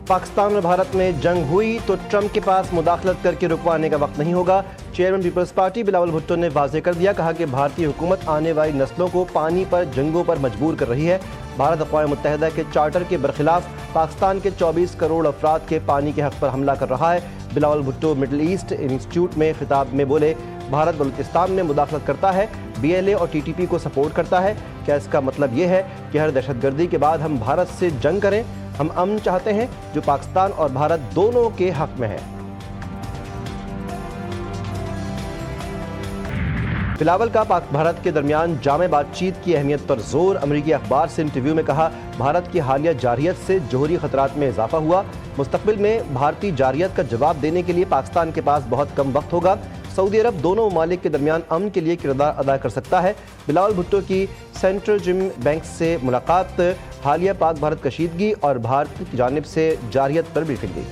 पाकिस्तान और भारत में जंग हुई तो ट्रंप के पास मुदाखलत करके रुकवाने का वक्त नहीं होगा। चेयरमैन पीपल्स पार्टी बिलावल भुट्टो ने वाज़ेह कर दिया, कहा कि भारतीय हुकूमत आने वाली नस्लों को पानी पर जंगों पर मजबूर कर रही है। भारत अक़वाम मुत्तहिदा के चार्टर के बरखिलाफ पाकिस्तान के 24 करोड़ अफराद के पानी के हक़ पर हमला कर रहा है। Bilawal Bhutto middle east institute में खिताब में बोले, भारत बलूचिस्तान में मुदाखलत करता है, BLA और TTP को सपोर्ट करता है। क्या इसका मतलब ये है कि हर दहशतगर्दी के बाद हम भारत से जंग करें? हम अमन चाहते हैं जो पाकिस्तान और भारत दोनों के हक में है। बिलावल का पाक भारत के दरमियान जामे बातचीत की अहमियत पर जोर। अमरीकी अखबार से इंटरव्यू में कहा, भारत की हालिया जारियत से जोहरी खतरात में इजाफा हुआ। मुस्तकबिल में भारतीय जारियत का जवाब देने के लिए पाकिस्तान के पास बहुत कम वक्त होगा। सऊदी अरब दोनों ममालिक के दरमियान अमन के लिए किरदार अदा कर सकता है। बिलावल भुट्टो की सेंट्रल जिम बैंक से मुलाकात, हालिया पाक भारत कशीदगी और भारत की जानिब से जारियत पर ब्रीफिंग दी।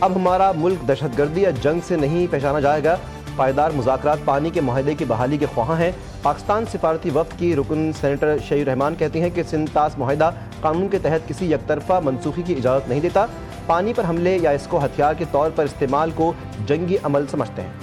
अब हमारा मुल्क दहशतगर्दी या जंग से नहीं पहचाना जाएगा। पायदार मुज़ाकरात पानी के मुआहदे की बहाली के ख्वाहां हैं। पाकिस्तान सिफारती वफ़द की रुकन सेनेटर शहीर रहमान कहती हैं कि सिंध-तास मुआहदा कानून के तहत किसी यकतरफा मनसूखी की इजाज़त नहीं देता। पानी पर हमले या इसको हथियार के तौर पर इस्तेमाल को जंगी अमल समझते हैं।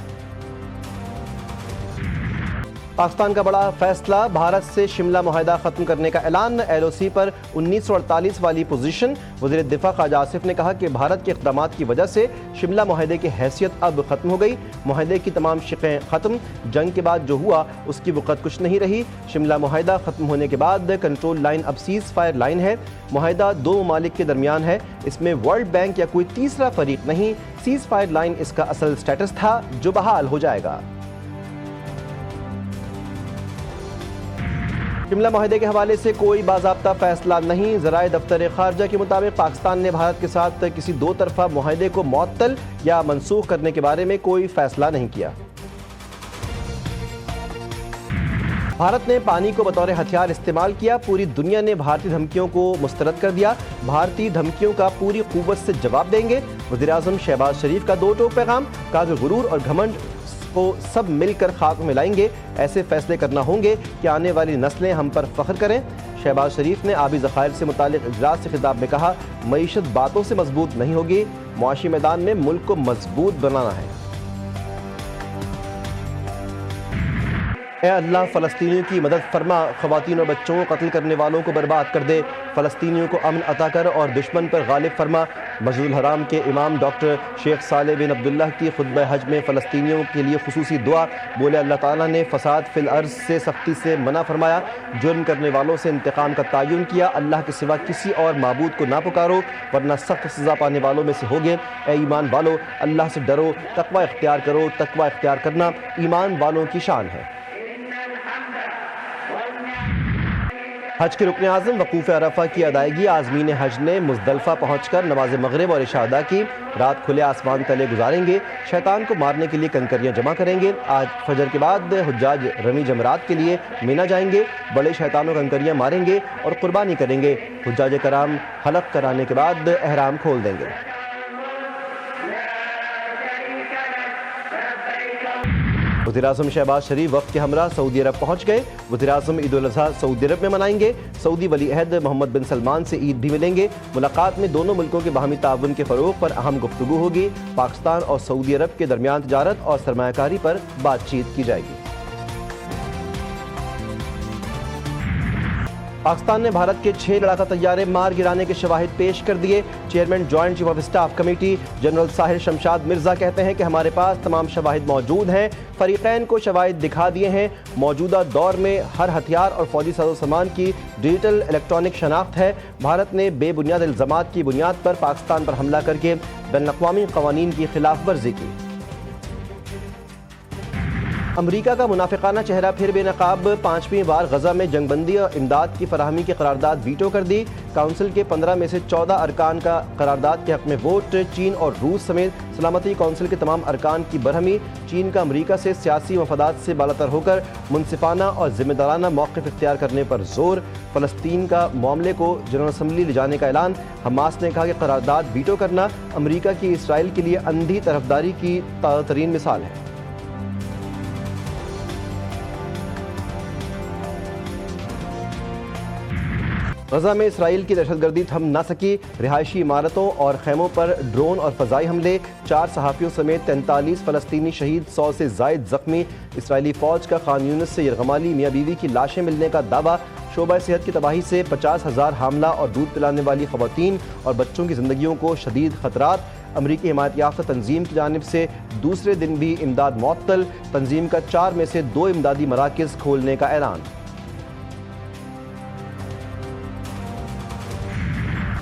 पाकिस्तान का बड़ा फैसला, भारत से शिमला मुआहदा खत्म करने का ऐलान। LOC पर 1948 वाली पोजीशन। वज़ीर दिफा ख्वाजा आसिफ ने कहा कि भारत के इक़दामात की वजह से शिमला मुआहदे की हैसियत अब खत्म हो गई। मुआहदे की तमाम शिक़ें खत्म। जंग के बाद जो हुआ उसकी वक़्त कुछ नहीं रही। शिमला मुआहदा खत्म होने के बाद कंट्रोल लाइन अब सीज़ फायर लाइन है। मुआहदा दो ममालिक के दरमियान है, इसमें वर्ल्ड बैंक या कोई तीसरा फरीक नहीं। सीज़ फायर लाइन इसका असल स्टेटस था जो बहाल हो जाएगा। शिमला मुआहदे के हवाले से कोई बाज़ाब्ता फैसला नहीं। ज़राए दफ्तर खारजा के मुताबिक पाकिस्तान ने भारत के साथ किसी दो तरफा मुआहदे को मुअत्तल या मनसूख करने के बारे में कोई फैसला नहीं किया। भारत ने पानी को बतौर हथियार इस्तेमाल किया। पूरी दुनिया ने भारतीय धमकियों को मुस्तरद कर दिया। भारतीय धमकियों का पूरी कुव्वत से जवाब देंगे। वज़ीर आज़म शहबाज शरीफ का दो टोक पैगाम, कहा कि गुरूर और घमंड को सब मिलकर खाक में लाएंगे। ऐसे फैसले करना होंगे कि आने वाली नस्लें हम पर फख्र करें। शहबाज शरीफ ने आबी ज़खायर से मुतालिक इजलास से खिताब में कहा, मईशत बातों से मजबूत नहीं होगी, मुआशी मैदान में मुल्क को मजबूत बनाना है। ऐ अल्लाह, फ़लस्तीनियों की मदद फरमा, ख़वातीन और बच्चों को कत्ल करने वालों को बर्बाद कर दे, फ़लस्तीनियों को अमन अता कर और दुश्मन पर गालिब फरमा। मस्जिदुल हराम के इमाम डॉक्टर शेख सालेह बिन अब्दुल्लाह की खुतबा हज में फ़लस्तीनियों के लिए खुसूसी दुआ। बोले, अल्लाह ताला ने फ़साद फिल अर्ज़ से सख्ती से मना फरमाया, जुर्म करने वालों से इंतकाम का तयन किया। अल्लाह के सिवा किसी और माबूद को ना पुकारो वरना सख्त सज़ा पाने वालों में से होगे। ए ईमान वालो, अल्लाह से डरो, तकवा इख्तियार करो। तकवा इख्तियार करना ईमान वालों की शान है। हज के रुकन आज़म वकूफ़ अरफा की अदायगी। आज़मीन हज ने मुज़दलिफ़ा पहुँचकर नमाज मग़रिब और इशा अदा की। रात खुले आसमान तले गुजारेंगे। शैतान को मारने के लिए कंकरियाँ जमा करेंगे। आज फजर के बाद हुज्जाज रमी जमरात के लिए मीना जाएंगे। बड़े शैतानों कंकरियाँ मारेंगे और कुर्बानी करेंगे। हुज्जाज कराम हलक कराने के बाद एहराम खोल देंगे। वज़ीर-ए-आज़म शहबाज शरीफ वफ़द के हमरा सऊदी अरब पहुँच गए। वज़ीर-ए-आज़म ईद उल अज़हा सऊदी अरब में मनाएंगे। सऊदी वली अहद मोहम्मद बिन सलमान से ईद भी मिलेंगे। मुलाकात में दोनों मुल्कों के बाहमी ताउन के फ़रोग़ पर अहम गुफ्तगू होगी। पाकिस्तान और सऊदी अरब के दरमियान तिजारत और सरमायाकारी पर बातचीत की जाएगी। पाकिस्तान ने भारत के 6 लड़ाका तैयारे मार गिराने के शवाहिद पेश कर दिए। Chairman joint chief of staff committee general Sahir Shamshad Mirza कहते हैं कि हमारे पास तमाम शवाहिद मौजूद हैं। फरीक़ैन को शवाहिद दिखा दिए हैं। मौजूदा दौर में हर हथियार और फौजी साजो सामान की डिजिटल इलेक्ट्रॉनिक शनाख्त है। भारत ने बेबुनियाद इल्ज़ामात की बुनियाद पर पाकिस्तान पर हमला करके बैनुल-अक़वामी क़वानीन की खिलाफ वर्जी की। अमरीका का मुनाफिकाना चेहरा फिर बेनकाब। 5वीं बार गजा में जंगबंदी और इमदाद की फराहमी की करारदाद वीटो कर दी। काउंसिल के 15 में से 14 अरकान का करारदाद के हक में वोट। चीन और रूस समेत सलामती काउंसिल के तमाम अरकान की बरहमी। चीन का अमरीका से सियासी मफादात से बालातर होकर मुनसिफाना और जिम्मेदाराना मौक़िफ़ इख्तियार करने पर जोर। फ़लस्तीन का मामले को जनरल असम्बली ले जाने का ऐलान। हमास ने कहा कि करारदाद वीटो करना अमरीका की इसराइल के लिए अंधी तरफदारी की ताज़ा तरीन मिसाल है। غزہ میں اسرائیل کی دہشت گردی تھم نہ سکی، رہائشی عمارتوں اور خیموں پر ڈرون اور فضائی حملے، 4 صحافیوں سمیت 43 فلسطینی شہید، 100 سے زائد زخمی۔ اسرائیلی فوج کا خان یونس سے یرغمالی میاں بیوی کی لاشیں ملنے کا دعویٰ، شعبہ صحت کی تباہی سے 50,000 حاملہ اور دودھ پلانے والی خواتین اور بچوں کی زندگیوں کو شدید خطرات۔ امریکی حمایت یافتہ تنظیم کی جانب سے دوسرے دن بھی امداد معطل، تنظیم کا 4 میں سے 2 امدادی مراکز کھولنے کا اعلان۔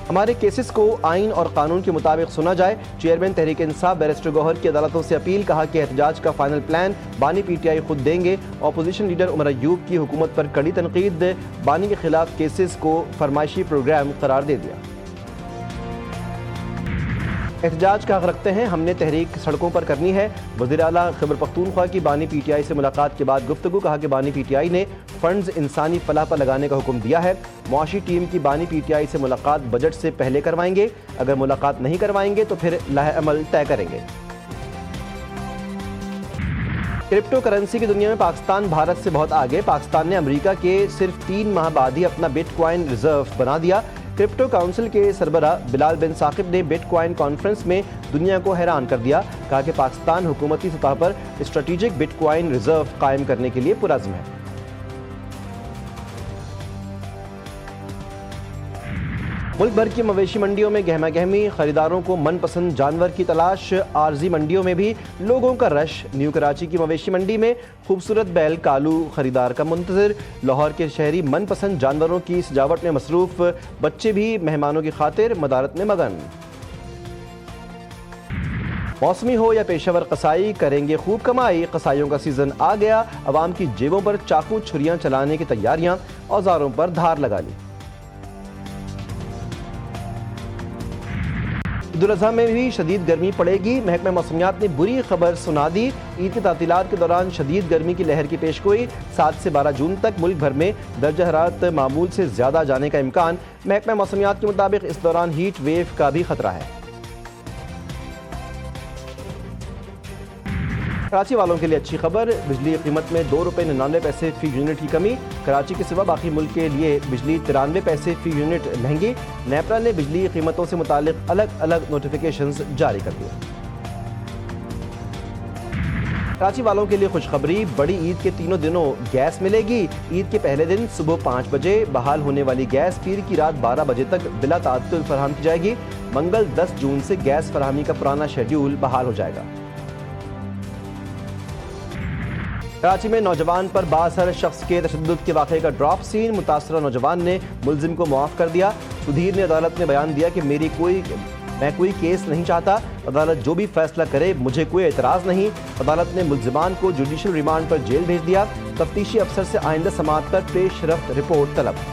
ہمارے کیسز کو آئین اور قانون کے مطابق سنا جائے، چیئرمین تحریک انصاف بیرسٹر گوہر کی عدالتوں سے اپیل، کہا کہ احتجاج کا فائنل پلان بانی پی ٹی آئی خود دیں گے۔ اپوزیشن لیڈر عمر ایوب کی حکومت پر کڑی تنقید، بانی کے خلاف کیسز کو فرمائشی پروگرام قرار دے دیا۔ احتجاج کا حق رکھتے ہیں، ہم نے تحریک سڑکوں پر کرنی ہے۔ وزیر اعلیٰ خیبر پختونخوا کی بانی پی ٹی آئی سے ملاقات کے بعد گفتگو، کہا کہ بانی پی ٹی آئی نے فنڈز انسانی فلاح پر لگانے کا حکم دیا ہے۔ معاشی ٹیم کی بانی پی ٹی آئی سے ملاقات بجٹ سے پہلے کروائیں گے، اگر ملاقات نہیں کروائیں گے تو پھر لاہ عمل طے کریں گے۔ کرپٹو کرنسی کی دنیا میں پاکستان بھارت سے بہت آگے، پاکستان نے امریکہ کے صرف 3 ماہ بعد ہی اپنا بٹ کوائن ریزرو بنا دیا۔ کرپٹو کونسل کے سربراہ بلال بن ثاقب نے بٹ کوائن کانفرنس میں دنیا کو حیران کر دیا، کہا کہ پاکستان حکومتی سطح پر اسٹریٹجک بٹ کوائن ریزرو قائم کرنے کے لیے پرعزم ہے۔ ملک بھر کی مویشی منڈیوں میں گہما گہمی، خریداروں کو من پسند جانور کی تلاش، عارضی منڈیوں میں بھی لوگوں کا رش۔ نیو کراچی کی مویشی منڈی میں خوبصورت بیل کالو خریدار کا منتظر، لاہور کے شہری من پسند جانوروں کی سجاوٹ میں مصروف، بچے بھی مہمانوں کی خاطر مدارت میں مگن۔ موسمی ہو یا پیشہ ور قصائی، کریں گے خوب کمائی، قصائیوں کا سیزن آ گیا، عوام کی جیبوں پر چاقو چھریاں چلانے کی تیاریاں، اوزاروں پر دھار لگا لی۔ عید الاضحیٰ میں بھی شدید گرمی پڑے گی، محکمہ موسمیات نے بری خبر سنا دی۔ عید کی تعطیلات کے دوران شدید گرمی کی لہر کی پیشگوئی، 7 سے 12 جون تک ملک بھر میں درجہ حرارت معمول سے زیادہ جانے کا امکان۔ محکمہ موسمیات کے مطابق اس دوران ہیٹ ویو کا بھی خطرہ ہے۔ کراچی والوں کے لیے اچھی خبر، بجلی کی قیمت میں 2 روپے 99 پیسے فی یونٹ کی کمی، کراچی کے سوا باقی ملک کے لیے بجلی 93 پیسے فی یونٹ مہنگی۔ نیپرا نے بجلی قیمتوں سے متعلق الگ الگ نوٹیفیکیشنز جاری کر دیے۔ کراچی والوں کے لیے خوشخبری، بڑی عید کے تینوں دنوں گیس ملے گی۔ عید کے پہلے دن صبح 5 بجے بحال ہونے والی گیس پیر کی رات 12 بجے تک بلا تعطل فراہم کی جائے گی۔ منگل 10 جون سے گیس فراہمی کا پرانا شیڈیول بحال ہو جائے گا۔ کراچی میں نوجوان پر بااثر شخص کے تشدد کے واقعے کا ڈراپ سین، متاثرہ نوجوان نے ملزم کو معاف کر دیا۔ سدھیر نے عدالت میں بیان دیا کہ میں کوئی کیس نہیں چاہتا، عدالت جو بھی فیصلہ کرے مجھے کوئی اعتراض نہیں۔ عدالت نے ملزمان کو جوڈیشل ریمانڈ پر جیل بھیج دیا، تفتیشی افسر سے آئندہ سماعت پر پیش رفت رپورٹ طلب۔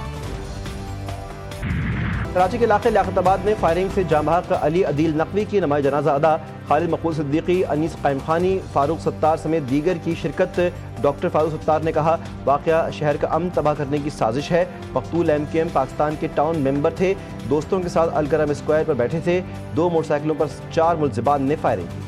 کراچی کے علاقے لیاقت آباد میں فائرنگ سے جاں بحق علی عدیل نقوی کی نماز جنازہ ادا، خالد مقبول صدیقی، انیس قائم خانی، فاروق ستار سمیت دیگر کی شرکت۔ ڈاکٹر فاروق ستار نے کہا واقعہ شہر کا امن تباہ کرنے کی سازش ہے۔ مقتول ایم کیو ایم پاکستان کے ٹاؤن ممبر تھے، دوستوں کے ساتھ الکرم اسکوائر پر بیٹھے تھے، 2 موٹر سائیکلوں پر 4 ملزمان نے فائرنگ کی۔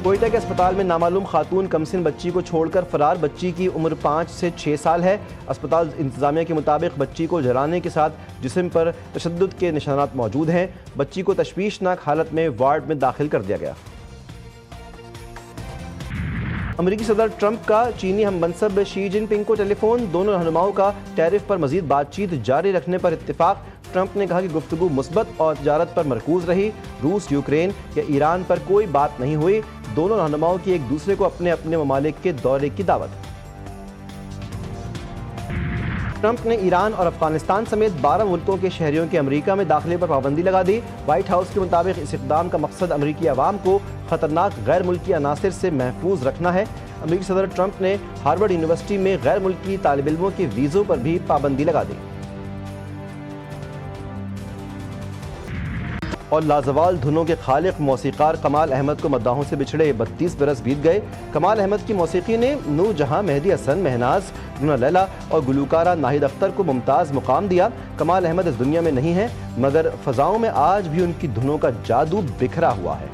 کوئٹہ کے اسپتال میں نامعلوم خاتون کمسن بچی کو چھوڑ کر فرار، بچی کی عمر 5 سے 6 سال ہے۔ اسپتال انتظامیہ کے مطابق بچی کو جلانے کے ساتھ جسم پر تشدد کے نشانات موجود ہیں، بچی کو تشویشناک حالت میں وارڈ میں داخل کر دیا گیا۔ امریکی صدر ٹرمپ کا چینی ہم منصب شی جن پنگ کو ٹیلی فون، دونوں رہنماؤں کا ٹیرف پر مزید بات چیت جاری رکھنے پر اتفاق۔ ٹرمپ نے کہا کہ گفتگو مثبت اور تجارت پر مرکوز رہی، روس، یوکرین یا ایران پر کوئی بات نہیں ہوئی، دونوں رہنماؤں کی ایک دوسرے کو اپنے اپنے ممالک کے دورے کی دعوت۔ ٹرمپ نے ایران اور افغانستان سمیت 12 ملکوں کے شہریوں کے امریکہ میں داخلے پر پابندی لگا دی۔ وائٹ ہاؤس کے مطابق اس اقدام کا مقصد امریکی عوام کو خطرناک غیر ملکی عناصر سے محفوظ رکھنا ہے۔ امریکی صدر ٹرمپ نے ہارورڈ یونیورسٹی میں غیر ملکی طالب علموں کے ویزوں پر بھی پابندی لگا دی۔ اور لازوال دھنوں کے خالق موسیقار کمال احمد کو مداحوں سے بچھڑے 32 برس بیت گئے۔ کمال احمد کی موسیقی نے نور جہاں، مہدی حسن، مہناز، رونا لیلا اور گلوکارہ ناہید اختر کو ممتاز مقام دیا۔ کمال احمد اس دنیا میں نہیں ہیں، مگر فضاؤں میں آج بھی ان کی دھنوں کا جادو بکھرا ہوا ہے۔